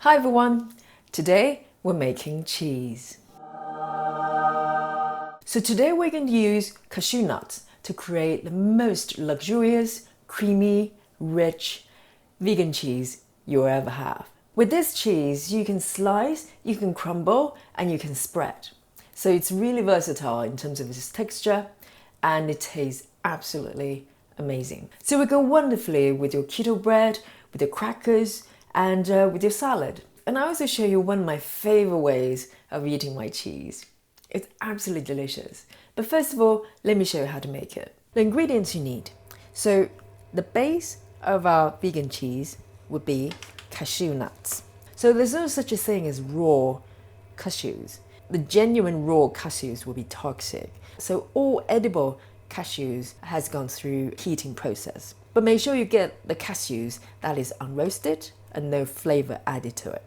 Hi everyone! Today we're making cheese. So today we're going to use cashew nuts to create the most luxurious, creamy, rich vegan cheese you'll ever have. With this cheese you can slice, you can crumble and you can spread. So it's really versatile in terms of its texture and it tastes absolutely amazing. So it will go wonderfully with your keto bread, with your crackers and with your salad. And I also show you one of my favorite ways of eating my cheese. It's absolutely delicious. But first of all, let me show you how to make it. The ingredients you need. So the base of our vegan cheese would be cashew nuts. So there's no such a thing as raw cashews. The genuine raw cashews will be toxic. So all edible cashews has gone through heating process. But make sure you get the cashews that is unroasted and no flavor added to it.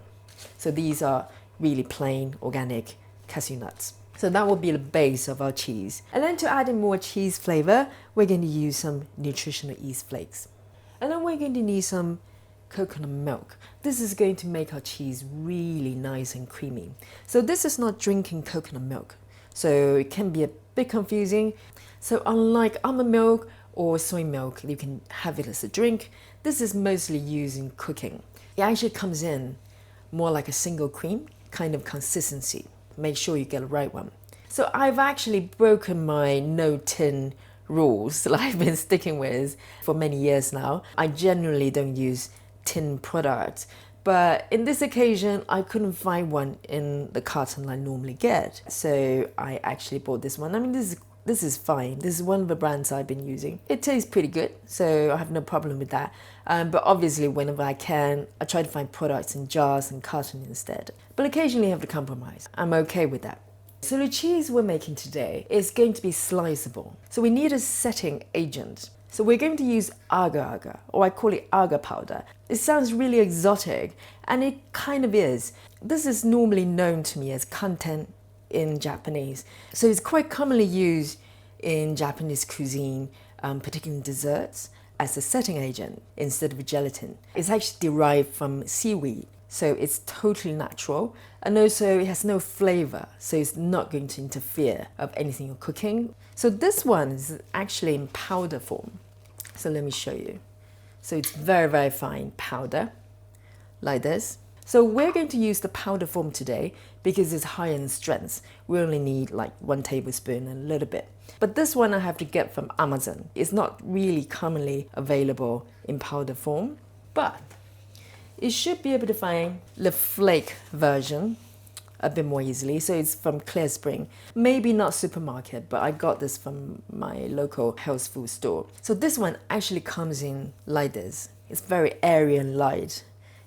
So these are really plain organic cashew nuts. So that will be the base of our cheese. And then to add in more cheese flavor, we're going to use some Nutritional Yeast flakes. And then we're going to need some coconut milk. This is going to make our cheese really nice and creamy. So this is not drinking coconut milk. So it can be a bit confusing. So unlike almond milk or soy milk, you can have it as a drink. This is mostly used in cooking. It actually comes in more like a single cream kind of consistency. Make sure you get the right one. So I've actually broken my no tin rules that I've been sticking with for many years now. I generally don't use tin products, but in this occasion I couldn't find one in the carton I normally get. So I actually bought this one. I mean, this is fine. This is one of the brands I've been using. It tastes pretty good, so I have no problem with that. But obviously, whenever I can, I try to find products in jars and carton instead. But occasionally I have to compromise. I'm okay with that. So the cheese we're making today is going to be sliceable. So we need a setting agent. So we're going to use agar, or I call it agar powder. It sounds really exotic, and it kind of is. This is normally known to me as kanten in Japanese. So it's quite commonly used in Japanese cuisine, particularly in desserts, as a setting agent instead of gelatin. It's actually derived from seaweed, so it's totally natural, and also it has no flavor, so it's not going to interfere of anything you're cooking. So this one is actually in powder form. So let me show you. So it's very, very fine powder, like this. So we're going to use the powder form today because it's high in strength. We only need like 1 tablespoon and a little bit. But this one I have to get from Amazon. It's not really commonly available in powder form, but you should be able to find the flake version a bit more easily. So it's from Clear Spring. Maybe not supermarket, but I got this from my local health food store. So this one actually comes in like this. It's very airy and light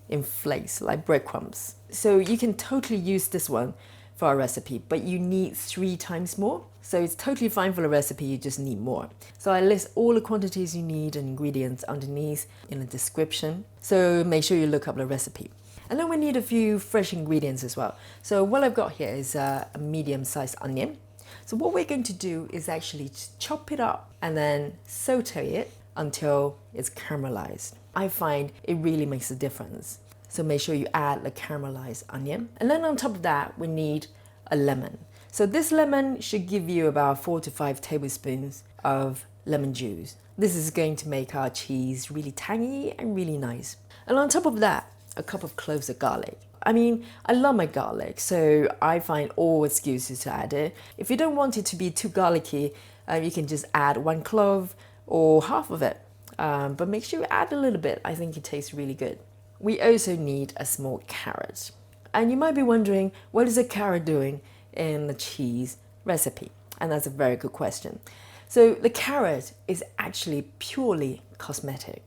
in flakes, like breadcrumbs. So you can totally use this one for our recipe, but you need 3 times more. So it's totally fine for the recipe, you just need more. So I list all the quantities you need and ingredients underneath in the description. So make sure you look up the recipe. And then we need a few fresh ingredients as well. So what I've got here is a medium-sized onion. So what we're going to do is actually chop it up and then saute it until it's caramelized. I find it really makes a difference. So make sure you add the caramelized onion. And then on top of that, we need a lemon. So this lemon should give you about 4 to 5 tablespoons of lemon juice. This is going to make our cheese really tangy and really nice. And on top of that, a cup of cloves of garlic. I mean, I love my garlic, so I find all excuses to add it. If you don't want it to be too garlicky, you can just add 1 clove or half of it. But make sure you add a little bit. I think it tastes really good. We also need a small carrot. And you might be wondering, what is a carrot doing in the cheese recipe? And that's a very good question. So the carrot is actually purely cosmetic.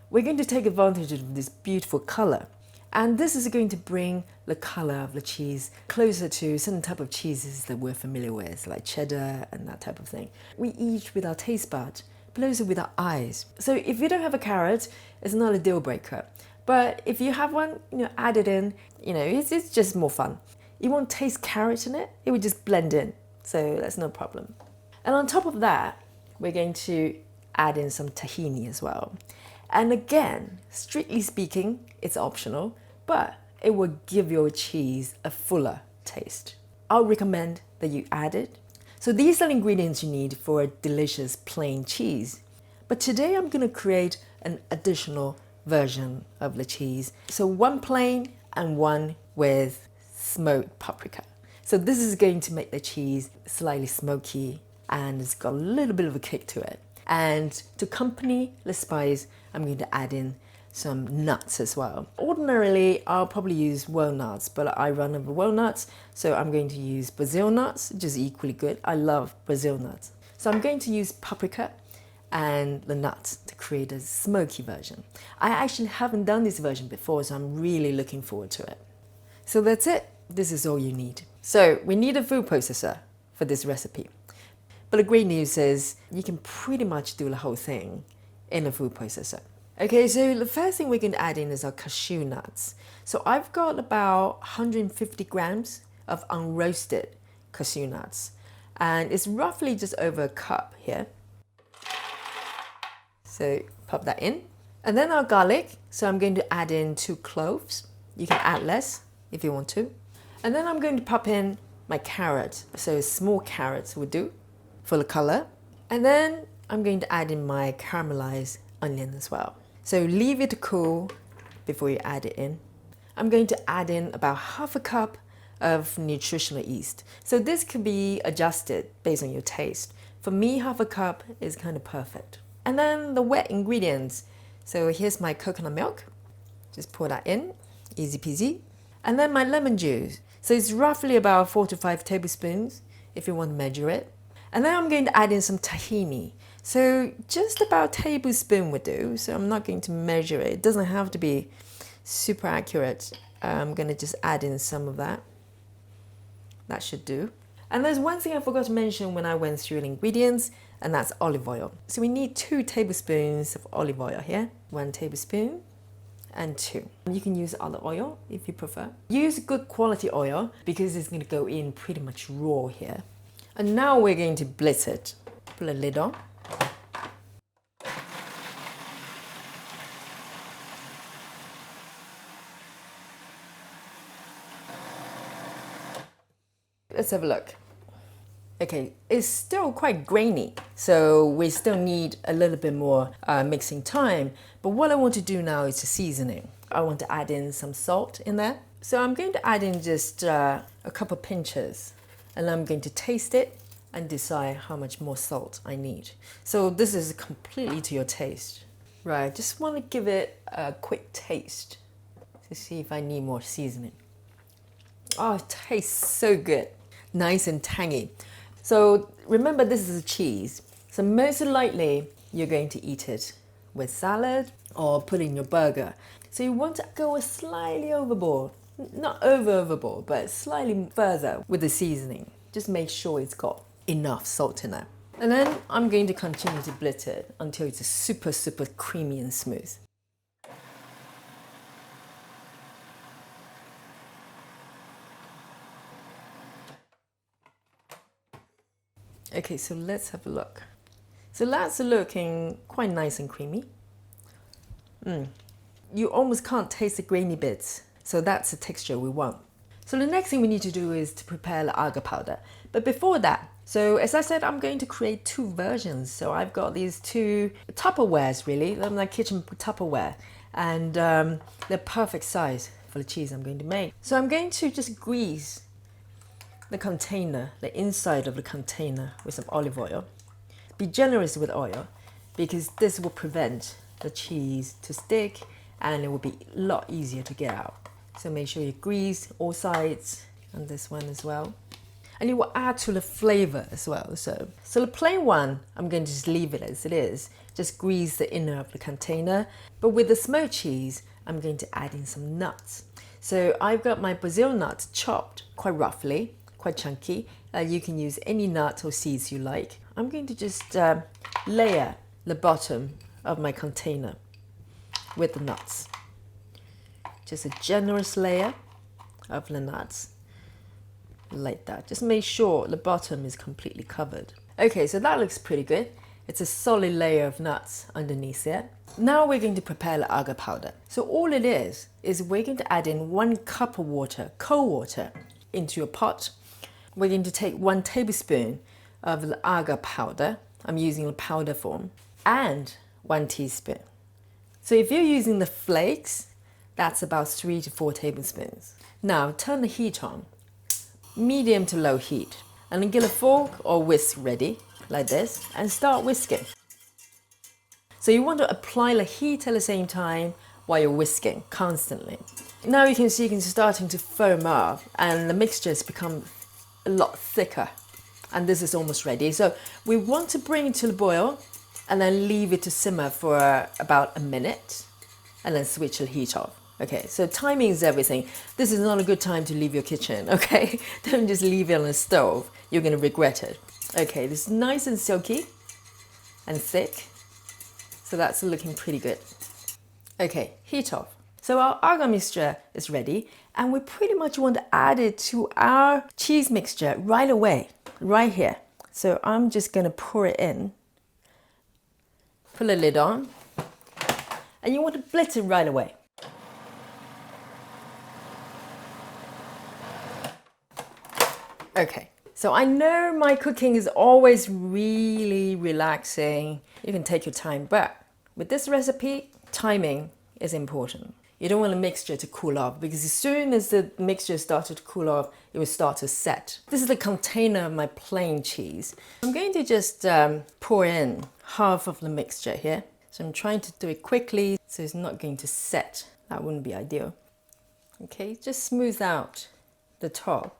We're going to take advantage of this beautiful color. And this is going to bring the color of the cheese closer to certain type of cheeses that we're familiar with, like cheddar and that type of thing. We eat with our taste bud, but also with our eyes. So if you don't have a carrot, it's not a deal breaker. But if you have one, add it in, it's just more fun. You won't taste carrot in it, it would just blend in. So that's no problem. And on top of that, we're going to add in some tahini as well. And again, strictly speaking, it's optional, but it will give your cheese a fuller taste. I'll recommend that you add it. So these are the ingredients you need for a delicious plain cheese. But today I'm going to create an additional version of the cheese. So one plain and one with smoked paprika. So this is going to make the cheese slightly smoky and it's got a little bit of a kick to it. And to accompany the spice, I'm going to add in some nuts as well. Ordinarily, I'll probably use walnuts, but I run over walnuts, so I'm going to use Brazil nuts, which is equally good. I love Brazil nuts. So I'm going to use paprika and the nuts to create a smoky version. I actually haven't done this version before, so I'm really looking forward to it. So that's it. This is all you need. So we need a food processor for this recipe. But the great news is you can pretty much do the whole thing in a food processor. Okay, so the first thing we're going to add in is our cashew nuts. So I've got about 150 grams of unroasted cashew nuts. And it's roughly just over a cup here. So pop that in. And then our garlic. So I'm going to add in 2 cloves. You can add less if you want to. And then I'm going to pop in my carrot. So small carrots will do for the color. And then I'm going to add in my caramelized onion as well. So leave it to cool before you add it in. I'm going to add in about half a cup of nutritional yeast. So this could be adjusted based on your taste. For me, half a cup is kind of perfect. And then the wet ingredients. So here's my coconut milk. Just pour that in, easy peasy. And then my lemon juice. So it's roughly about 4 to 5 tablespoons if you want to measure it. And then I'm going to add in some tahini. So just about a tablespoon would do. So I'm not going to measure it. It doesn't have to be super accurate. I'm going to just add in some of that. That should do. And there's one thing I forgot to mention when I went through the ingredients, and that's olive oil. So we need 2 tablespoons of olive oil here. 1 tablespoon and 2. You can use other oil if you prefer. Use good quality oil because it's going to go in pretty much raw here. And now we're going to blitz it. Put a lid on. Let's have a look. Okay, it's still quite grainy, so we still need a little bit more mixing time. But what I want to do now is the seasoning. I want to add in some salt in there. So I'm going to add in just a couple pinches, and I'm going to taste it and decide how much more salt I need. So this is completely to your taste. Right, just want to give it a quick taste to see if I need more seasoning. Oh, it tastes so good. Nice and tangy. So remember, this is a cheese. So most likely you're going to eat it with salad or put in your burger. So you want to go slightly overboard. Not overboard, but slightly further with the seasoning. Just make sure it's got enough salt in there. And then I'm going to continue to blitz it until it's super creamy and smooth. Okay, so let's have a look. So that's looking quite nice and creamy. You almost can't taste the grainy bits. So that's the texture we want. So the next thing we need to do is to prepare the agar powder. But before that, so as I said, I'm going to create 2 versions. So I've got these 2 Tupperwares really. They're like kitchen Tupperware. And they're perfect size for the cheese I'm going to make. So I'm going to just grease the container, the inside of the container with some olive oil. Be generous with oil because this will prevent the cheese to stick and it will be a lot easier to get out. So make sure you grease all sides and this one as well. And it will add to the flavor as well. So the plain one, I'm going to just leave it as it is. Just grease the inner of the container. But with the smoked cheese, I'm going to add in some nuts. So I've got my Brazil nuts chopped quite roughly, quite chunky. You can use any nut or seeds you like. I'm going to just layer the bottom of my container with the nuts. Just a generous layer of the nuts, like that. Just make sure the bottom is completely covered. Okay, so that looks pretty good. It's a solid layer of nuts underneath it. Now we're going to prepare the agar powder. So all it is we're going to add in 1 cup of water, cold water, into your pot. We're going to take 1 tablespoon of the agar powder. I'm using the powder form, and 1 teaspoon. So if you're using the flakes, that's about 3 to 4 tablespoons. Now turn the heat on, medium to low heat, and then get a fork or whisk ready, like this, and start whisking. So you want to apply the heat at the same time while you're whisking constantly. Now you can see it's starting to foam up and the mixture has become a lot thicker. And this is almost ready. So we want to bring it to the boil and then leave it to simmer for about a minute and then switch the heat off. Okay, so timing is everything. This is not a good time to leave your kitchen, okay? Don't just leave it on the stove. You're gonna regret it. Okay, this is nice and silky and thick. So that's looking pretty good. Okay, heat off. So our agar mixture is ready and we pretty much want to add it to our cheese mixture right away, right here. So I'm just gonna pour it in, put a lid on, and you want to blitz it right away. Okay, so I know my cooking is always really relaxing. You can take your time, but with this recipe, timing is important. You don't want the mixture to cool off because as soon as the mixture started to cool off, it will start to set. This is the container of my plain cheese. I'm going to just pour in half of the mixture here. So I'm trying to do it quickly so it's not going to set. That wouldn't be ideal. Okay, just smooth out the top.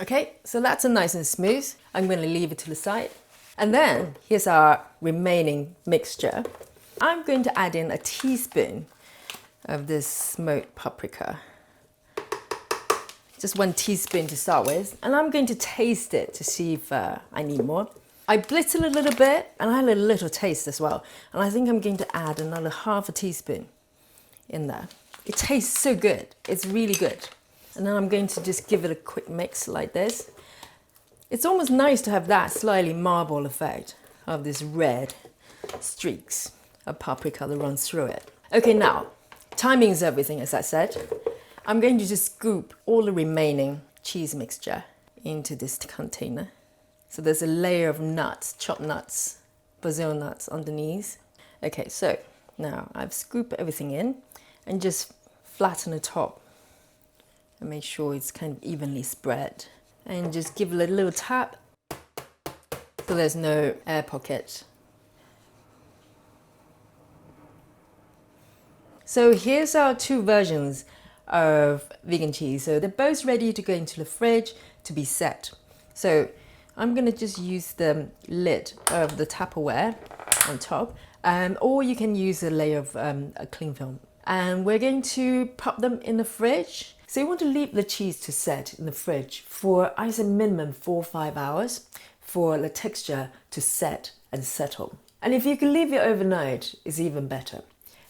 Okay, so that's a nice and smooth. I'm going to leave it to the side. And then here's our remaining mixture. I'm going to add in a teaspoon of this smoked paprika. Just 1 teaspoon to start with. And I'm going to taste it to see if I need more. I blitzed it a little bit and I had a little taste as well. And I think I'm going to add another half a teaspoon in there. It tastes so good. It's really good. And then I'm going to just give it a quick mix like this. It's almost nice to have that slightly marble effect of this red streaks of paprika that runs through it. Okay, now, timing is everything, as I said. I'm going to just scoop all the remaining cheese mixture into this container. So there's a layer of nuts, chopped nuts, Brazil nuts underneath. Okay, so now I've scooped everything in and just flatten the top and make sure it's kind of evenly spread. And just give it a little tap so there's no air pocket. So here's our 2 versions of vegan cheese. So they're both ready to go into the fridge to be set. So I'm going to just use the lid of the Tupperware on top, or you can use a layer of a cling film. And we're going to pop them in the fridge. So you want to leave the cheese to set in the fridge for, I say, minimum 4 or 5 hours for the texture to set and settle. And if you can leave it overnight, it's even better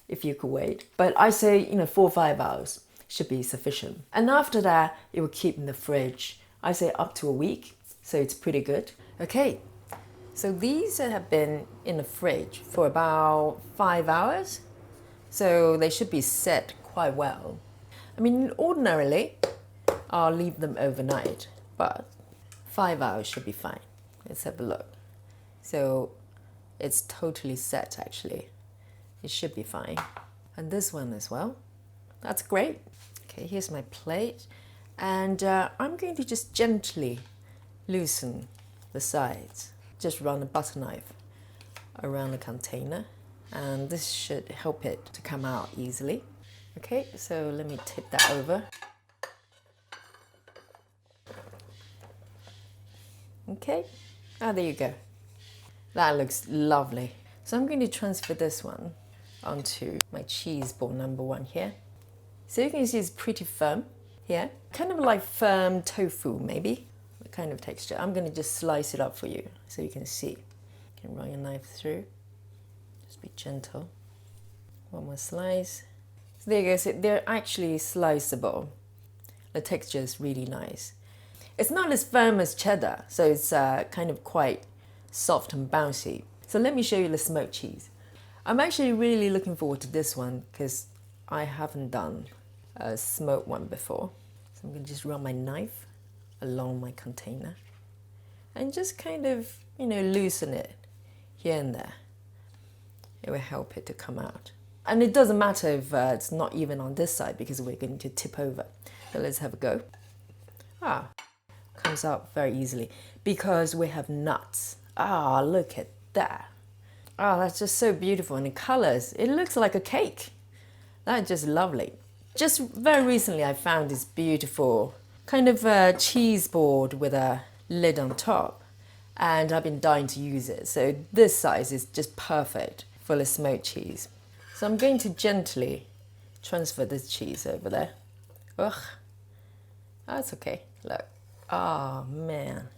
if you could wait. But I say, 4 or 5 hours should be sufficient. And after that, it will keep in the fridge, I say up to a week. So it's pretty good. Okay, so these have been in the fridge for about 5 hours. So they should be set quite well. I mean, ordinarily, I'll leave them overnight, but 5 hours should be fine. Let's have a look. So it's totally set, actually. It should be fine. And this one as well. That's great. Okay, here's my plate. And I'm going to just gently loosen the sides. Just run a butter knife around the container. And this should help it to come out easily. Okay, so let me tip that over. Okay, there you go. That looks lovely. So I'm going to transfer this one onto my cheese ball number 1 here. So you can see it's pretty firm here. Kind of like firm tofu maybe, the kind of texture. I'm going to just slice it up for you so you can see. You can run your knife through. Just be gentle. 1 more slice. So there you go, so they're actually sliceable. The texture is really nice. It's not as firm as cheddar, so it's kind of quite soft and bouncy. So let me show you the smoked cheese. I'm actually really looking forward to this one because I haven't done a smoked one before. So I'm going to just run my knife along my container and just kind of, loosen it here and there. It will help it to come out. And it doesn't matter if it's not even on this side because we're going to tip over. So let's have a go. Comes out very easily because we have nuts. Look at that. That's just so beautiful. And the colors, it looks like a cake. That's just lovely. Just very recently I found this beautiful kind of a cheese board with a lid on top. And I've been dying to use it. So this size is just perfect for the smoked cheese. So I'm going to gently transfer this cheese over there. That's okay. Look. Oh man.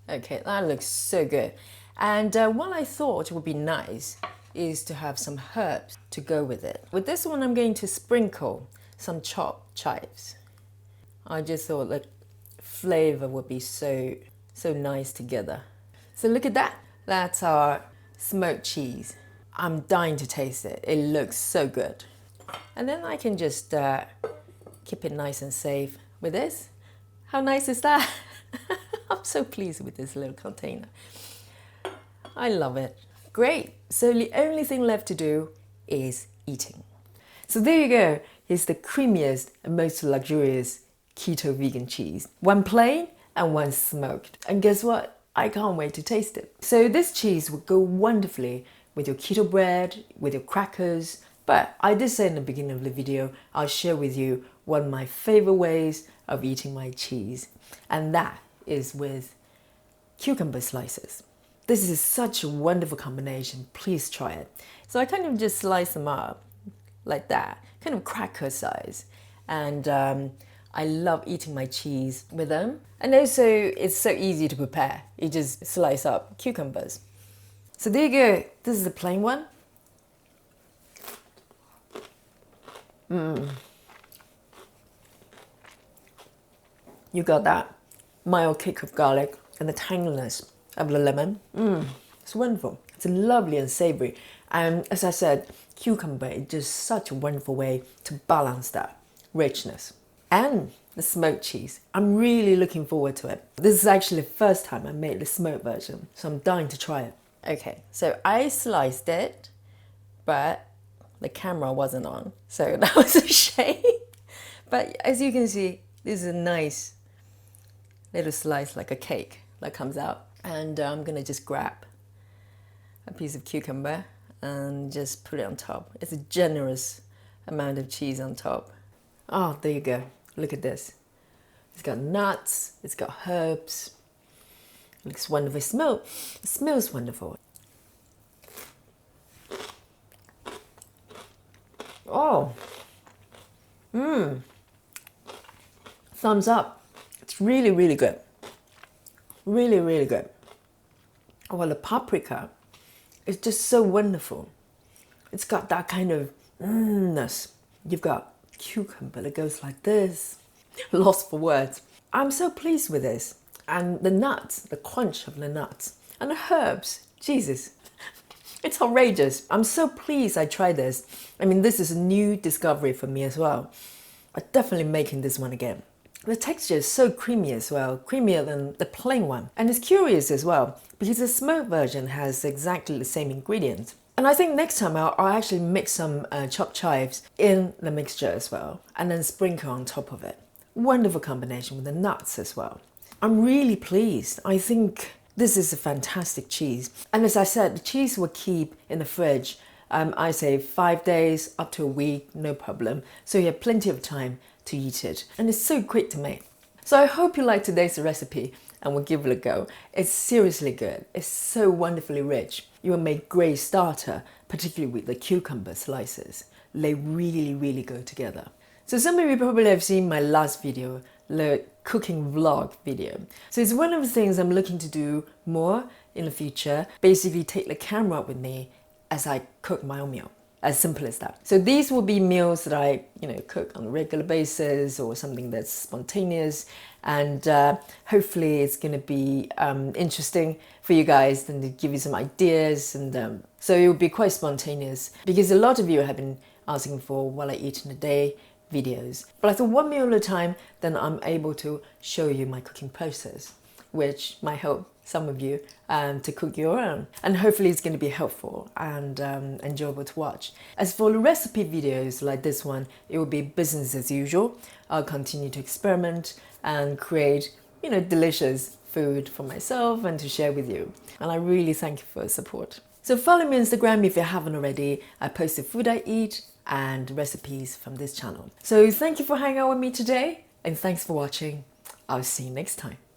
Okay, that looks so good. And what I thought would be nice is to have some herbs to go with it. With this one, I'm going to sprinkle some chopped chives. I just thought that flavor would be so nice together. So look at that. That's our smoked cheese. I'm dying to taste it. It looks so good. And then I can just keep it nice and safe with this. How nice is that? I'm so pleased with this little container. I love it. Great. So the only thing left to do is eating. So there you go. Here's the creamiest and most luxurious keto vegan cheese. One plain and one smoked. And guess what? I can't wait to taste it. So this cheese would go wonderfully with your keto bread, with your crackers. But I did say in the beginning of the video, I'll share with you one of my favorite ways of eating my cheese. And that is with cucumber slices. This is such a wonderful combination. Please try it. So I kind of just slice them up like that, kind of cracker size. And I love eating my cheese with them. And also it's so easy to prepare. You just slice up cucumbers. So there you go. This is the plain one. You got that mild kick of garlic and the tanginess of the lemon. It's wonderful. It's lovely and savory. And as I said, cucumber is just such a wonderful way to balance that richness. And the smoked cheese. I'm really looking forward to it. This is actually the first time I made the smoked version, so I'm dying to try it. Okay, so I sliced it, but the camera wasn't on, so that was a shame. But as you can see, this is a nice little slice like a cake that comes out. And I'm gonna just grab a piece of cucumber and just put it on top. It's a generous amount of cheese on top. Oh, there you go. Look at this. It's got nuts, it's got herbs. It looks wonderful. It smells wonderful. Oh, thumbs up. It's really, really good. Really, really good. Oh, well, the paprika is just so wonderful. It's got that kind of ness. You've got cucumber that goes like this. Lost for words. I'm so pleased with this. And the nuts, the crunch of the nuts. And the herbs. Jesus. It's outrageous. I'm so pleased I tried this. I mean, this is a new discovery for me as well. I'm definitely making this one again. The texture is so creamy as well, creamier than the plain one. And it's curious as well, because the smoked version has exactly the same ingredients. And I think next time I'll actually mix some chopped chives in the mixture as well, and then sprinkle on top of it. Wonderful combination with the nuts as well. I'm really pleased. I think this is a fantastic cheese. And as I said, the cheese will keep in the fridge, I say 5 days up to a week, no problem. So you have plenty of time to eat it. And it's so quick to make. So I hope you liked today's recipe and will give it a go. It's seriously good. It's so wonderfully rich. You will make great starter, particularly with the cucumber slices. They really, really go together. So some of you probably have seen my last video, the cooking vlog video. So it's one of the things I'm looking to do more in the future. Basically take the camera up with me as I cook my own meal. As simple as that. So these will be meals that I, cook on a regular basis, or something that's spontaneous, and hopefully it's going to be interesting for you guys and to give you some ideas. And so it will be quite spontaneous, because a lot of you have been asking for what I eat in a day videos. But I thought one meal at a time, then I'm able to show you my cooking process, which might help some of you to cook your own. And hopefully it's going to be helpful and enjoyable to watch. As for the recipe videos like this one, it will be business as usual. I'll continue to experiment and create, delicious food for myself and to share with you. And I really thank you for your support. So follow me on Instagram if you haven't already. I post the food I eat and recipes from this channel. So thank you for hanging out with me today, and thanks for watching. I'll see you next time.